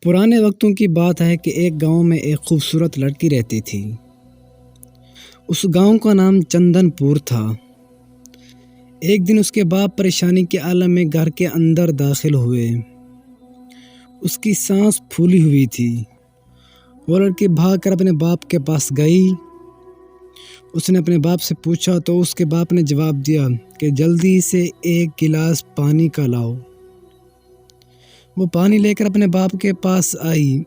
پرانے وقتوں کی بات ہے کہ ایک گاؤں میں ایک خوبصورت لڑکی رہتی تھی۔ اس گاؤں کا نام چندن پور تھا۔ ایک دن اس کے باپ پریشانی کے عالم میں گھر کے اندر داخل ہوئے۔ اس کی سانس پھولی ہوئی تھی۔ وہ لڑکی بھاگ کر اپنے باپ کے پاس گئی۔ اس نے اپنے باپ سے پوچھا تو اس کے باپ نے جواب دیا کہ جلدی سے ایک گلاس پانی کا لاؤ۔ وہ پانی لے کر اپنے باپ کے پاس آئی۔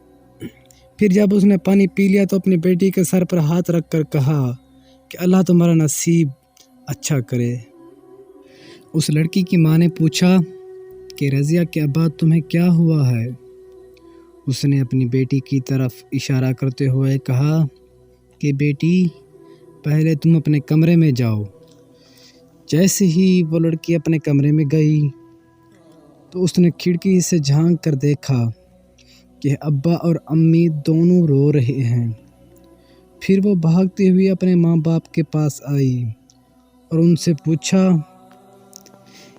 پھر جب اس نے پانی پی لیا تو اپنی بیٹی کے سر پر ہاتھ رکھ کر کہا کہ اللہ تمہارا نصیب اچھا کرے۔ اس لڑکی کی ماں نے پوچھا کہ رضیہ کے ابا تمہیں کیا ہوا ہے؟ اس نے اپنی بیٹی کی طرف اشارہ کرتے ہوئے کہا کہ بیٹی پہلے تم اپنے کمرے میں جاؤ۔ جیسے ہی وہ لڑکی اپنے کمرے میں گئی تو اس نے کھڑکی سے جھانک کر دیکھا کہ ابا اور امی دونوں رو رہے ہیں۔ پھر وہ بھاگتے ہوئے اپنے ماں باپ کے پاس آئی اور ان سے پوچھا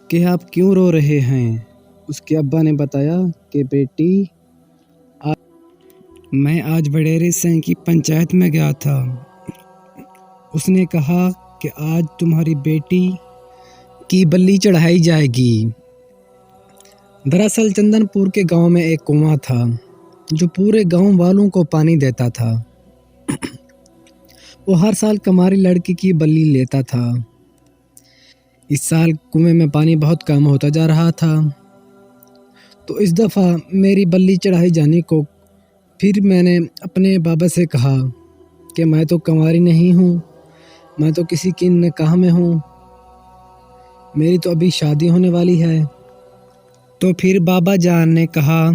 کہ آپ کیوں رو رہے ہیں؟ اس کے ابا نے بتایا کہ بیٹی میں آج وڈیرے سین کی پنچایت میں گیا تھا۔ اس نے کہا کہ آج تمہاری بیٹی کی بلی چڑھائی جائے گی۔ دراصل چندن پور کے گاؤں میں ایک کنواں تھا جو پورے گاؤں والوں کو پانی دیتا تھا۔ وہ ہر سال کماری لڑکی کی بلی لیتا تھا۔ اس سال کنویں میں پانی بہت کم ہوتا جا رہا تھا تو اس دفعہ میری بلی چڑھائی جانے کو پھر میں نے اپنے بابا سے کہا کہ میں تو کنواری نہیں ہوں، میں تو کسی کی نکاح میں ہوں، میری تو ابھی شادی ہونے والی ہے۔ تو پھر بابا جان نے کہا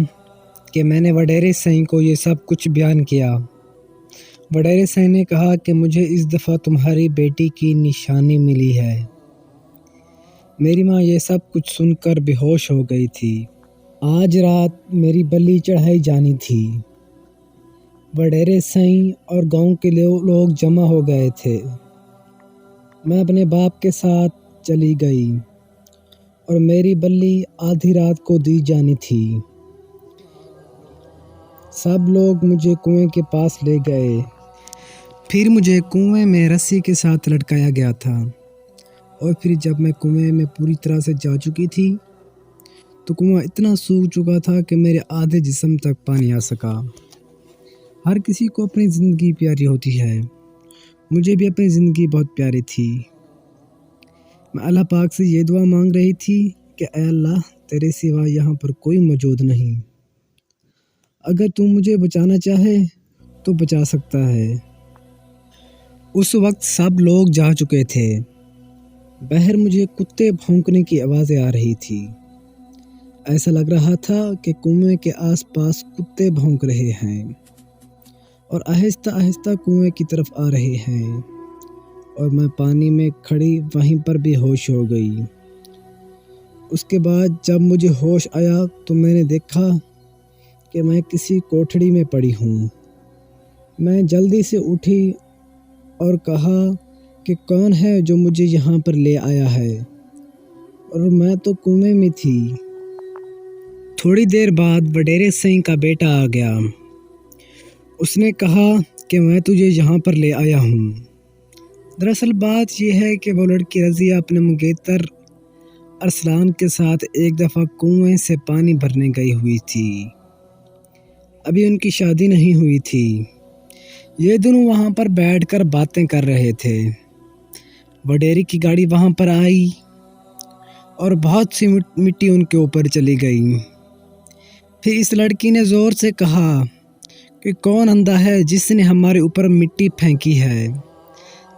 کہ میں نے وڈیرے سین کو یہ سب کچھ بیان کیا۔ وڈیرے سین نے کہا کہ مجھے اس دفعہ تمہاری بیٹی کی نشانی ملی ہے۔ میری ماں یہ سب کچھ سن کر بے ہوش ہو گئی تھی۔ آج رات میری بلی چڑھائی جانی تھی۔ وڈیرے سین اور گاؤں کے لوگ جمع ہو گئے تھے۔ میں اپنے باپ کے ساتھ چلی گئی اور میری بلی آدھی رات کو دی جانی تھی۔ سب لوگ مجھے کنویں کے پاس لے گئے۔ پھر مجھے کنویں میں رسی کے ساتھ لٹکایا گیا تھا اور پھر جب میں کنویں میں پوری طرح سے جا چکی تھی تو کنواں اتنا سوکھ چکا تھا کہ میرے آدھے جسم تک پانی آ سکا۔ ہر کسی کو اپنی زندگی پیاری ہوتی ہے، مجھے بھی اپنی زندگی بہت پیاری تھی۔ میں اللہ پاک سے یہ دعا مانگ رہی تھی کہ اے اللہ تیرے سوا یہاں پر کوئی موجود نہیں، اگر تو مجھے بچانا چاہے تو بچا سکتا ہے۔ اس وقت سب لوگ جا چکے تھے۔ باہر مجھے کتے بھونکنے کی آوازیں آ رہی تھی۔ ایسا لگ رہا تھا کہ کنویں کے آس پاس کتے بھونک رہے ہیں اور آہستہ آہستہ کنویں کی طرف آ رہے ہیں، اور میں پانی میں کھڑی وہیں پر بے ہوش ہو گئی۔ اس کے بعد جب مجھے ہوش آیا تو میں نے دیکھا کہ میں کسی کوٹھڑی میں پڑی ہوں۔ میں جلدی سے اٹھی اور کہا کہ کون ہے جو مجھے یہاں پر لے آیا ہے، اور میں تو کنویں میں تھی۔ تھوڑی دیر بعد وڈیرے سین کا بیٹا آ گیا۔ اس نے کہا کہ میں تجھے یہاں پر لے آیا ہوں۔ دراصل بات یہ ہے کہ وہ لڑکی رضیہ اپنے منگیتر ارسلان کے ساتھ ایک دفعہ کنویں سے پانی بھرنے گئی ہوئی تھی۔ ابھی ان کی شادی نہیں ہوئی تھی۔ یہ دونوں وہاں پر بیٹھ کر باتیں کر رہے تھے۔ وڈیرے کی گاڑی وہاں پر آئی اور بہت سی مٹی ان کے اوپر چلی گئی۔ پھر اس لڑکی نے زور سے کہا کہ کون اندھا ہے جس نے ہمارے اوپر مٹی پھینکی ہے،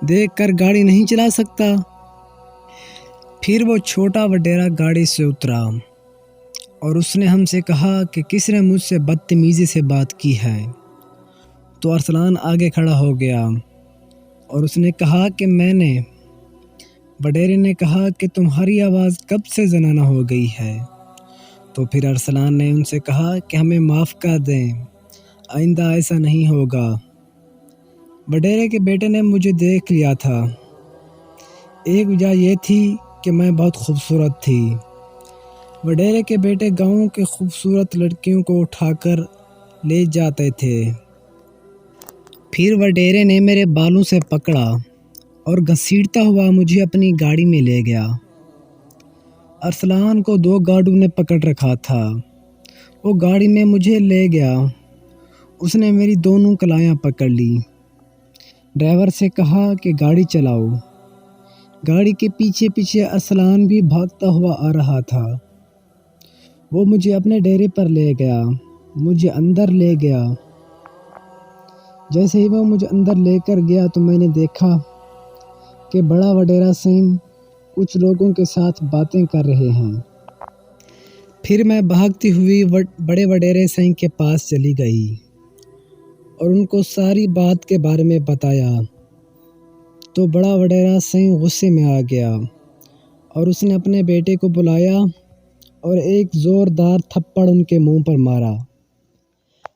دیکھ کر گاڑی نہیں چلا سکتا؟ پھر وہ چھوٹا وڈیرا گاڑی سے اترا اور اس نے ہم سے کہا کہ کس نے مجھ سے بدتمیزی سے بات کی ہے؟ تو ارسلان آگے کھڑا ہو گیا اور اس نے کہا کہ میں نے۔ وڈیرے نے کہا کہ تمہاری آواز کب سے زنانہ ہو گئی ہے؟ تو پھر ارسلان نے ان سے کہا کہ ہمیں معاف کر دیں، آئندہ ایسا نہیں ہوگا۔ وڈیرے کے بیٹے نے مجھے دیکھ لیا تھا۔ ایک وجہ یہ تھی کہ میں بہت خوبصورت تھی۔ وڈیرے کے بیٹے گاؤں کے خوبصورت لڑکیوں کو اٹھا کر لے جاتے تھے۔ پھر وڈیرے نے میرے بالوں سے پکڑا اور گھسیٹتا ہوا مجھے اپنی گاڑی میں لے گیا۔ ارسلان کو 2 گارڈوں نے پکڑ رکھا تھا۔ وہ گاڑی میں مجھے لے گیا۔ اس نے میری دونوں کلائیاں پکڑ لی۔ ڈرائیور سے کہا کہ گاڑی چلاؤ۔ گاڑی کے پیچھے پیچھے ارسلان بھی بھاگتا ہوا آ رہا تھا۔ وہ مجھے اپنے ڈیرے پر لے گیا، مجھے اندر لے گیا۔ جیسے ہی وہ مجھے اندر لے کر گیا تو میں نے دیکھا کہ بڑا وڈیرا سنگھ کچھ لوگوں کے ساتھ باتیں کر رہے ہیں۔ پھر میں بھاگتی ہوئی بڑے وڈیرے سنگھ کے پاس چلی گئی اور ان کو ساری بات کے بارے میں بتایا تو بڑا وڈیرا سنگھ غصے میں آ گیا اور اس نے اپنے بیٹے کو بلایا اور ایک زوردار تھپڑ ان کے منہ پر مارا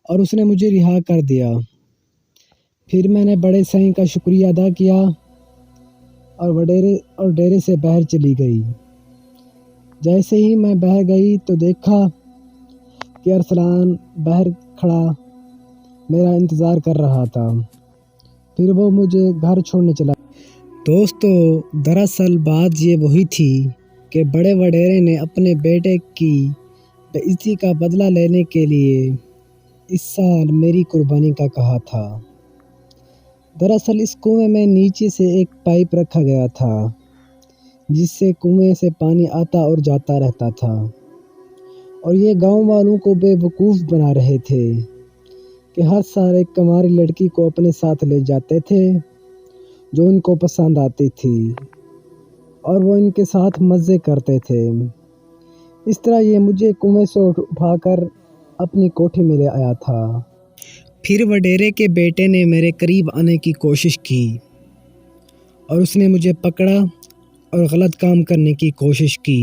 اور اس نے مجھے رہا کر دیا۔ پھر میں نے بڑے سنگھ کا شکریہ ادا کیا اور ڈیرے سے باہر چلی گئی۔ جیسے ہی میں باہر گئی تو دیکھا کہ ارسلان باہر کھڑا میرا انتظار کر رہا تھا۔ پھر وہ مجھے گھر چھوڑنے چلا۔ دوستو، دراصل بات یہ وہی تھی کہ بڑے وڈیرے نے اپنے بیٹے کی بے عزتی کا بدلہ لینے کے لیے اس سال میری قربانی کا کہا تھا۔ دراصل اس کنویں میں نیچے سے ایک پائپ رکھا گیا تھا جس سے کنویں سے پانی آتا اور جاتا رہتا تھا، اور یہ گاؤں والوں کو بے وقوف بنا رہے تھے کہ ہر سال ایک کنواری لڑکی کو اپنے ساتھ لے جاتے تھے جو ان کو پسند آتی تھی اور وہ ان کے ساتھ مزے کرتے تھے۔ اس طرح یہ مجھے کنویں سے اٹھا کر اپنی کوٹھی میں لے آیا تھا۔ پھر وڈیرے کے بیٹے نے میرے قریب آنے کی کوشش کی اور اس نے مجھے پکڑا اور غلط کام کرنے کی کوشش کی۔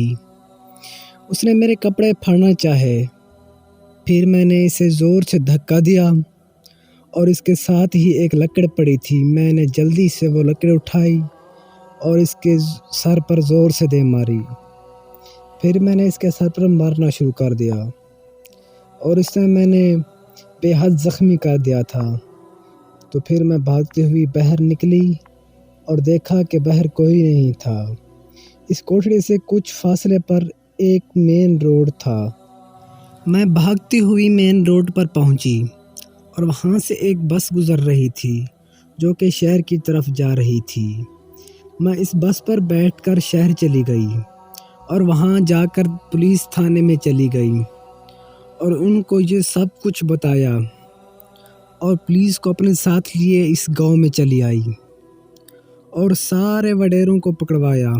اس نے میرے کپڑے پھاڑنا چاہے۔ پھر میں نے اسے زور سے دھکا دیا اور اس کے ساتھ ہی ایک لکڑ پڑی تھی، میں نے جلدی سے وہ لکڑ اٹھائی اور اس کے سر پر زور سے دے ماری۔ پھر میں نے اس کے سر پر مارنا شروع کر دیا اور اس سے میں نے بے حد زخمی کر دیا تھا۔ تو پھر میں بھاگتی ہوئی باہر نکلی اور دیکھا کہ باہر کوئی نہیں تھا۔ اس کوٹھڑی سے کچھ فاصلے پر ایک مین روڈ تھا۔ میں بھاگتی ہوئی مین روڈ پر پہنچی اور وہاں سے ایک بس گزر رہی تھی جو کہ شہر کی طرف جا رہی تھی۔ میں اس بس پر بیٹھ کر شہر چلی گئی اور وہاں جا کر پولیس تھانے میں چلی گئی اور ان کو یہ سب کچھ بتایا اور پولیس کو اپنے ساتھ لیے اس گاؤں میں چلی آئی اور سارے وڈیروں کو پکڑوایا۔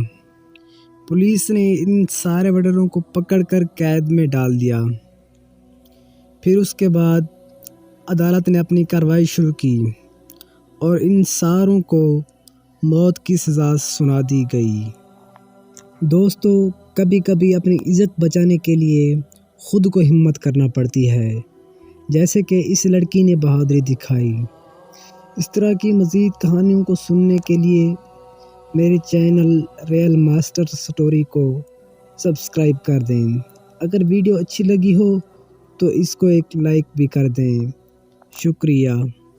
پولیس نے ان سارے وڈیروں کو پکڑ کر قید میں ڈال دیا۔ پھر اس کے بعد عدالت نے اپنی کارروائی شروع کی اور ان ساروں کو موت کی سزا سنا دی گئی۔ دوستو، کبھی کبھی اپنی عزت بچانے کے لیے خود کو ہمت کرنا پڑتی ہے، جیسے کہ اس لڑکی نے بہادری دکھائی۔ اس طرح کی مزید کہانیوں کو سننے کے لیے میرے چینل ریئل ماسٹر سٹوری کو سبسکرائب کر دیں۔ اگر ویڈیو اچھی لگی ہو تو اس کو ایک لائک بھی کر دیں۔ شکریہ۔